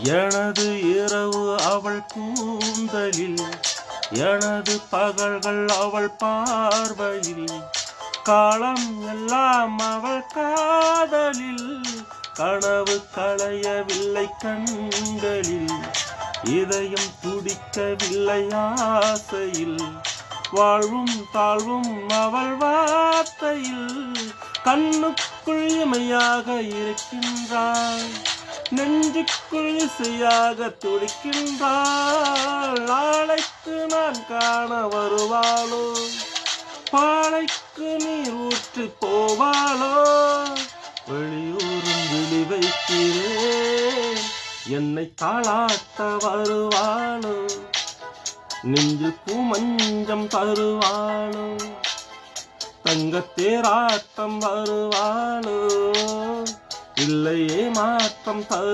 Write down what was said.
எனது இரவு அவள் கூந்தலில், எனது பகல்கள் அவள் பார்வையில், காலம் எல்லாம் அவள் காதலில், கனவு களையவில்லை கண்களில், இதயம் துடிக்கவில்லை ஆசையில், வாழ்வும் தாழ்வும் அவள் வார்த்தையில், கண்ணுக்குள் இமையாக இருக்கின்றாள், நெஞ்சுக்குள் இசையாக துடிக்கின்றாள். நாளைக்கு நான் காண வருவாளோ, பாலைக்கு நீர் ஊற்றி போவாளோ, வெளியூரும் விழி வைக்கிறேன், என்னை தாளாட்ட வருவாளோ, நெஞ்சுக்கு மஞ்சம் தருவாளோ, தங்கத்தேராட்டம் வருவாளோ, இல்லையே மாற்றம் தரு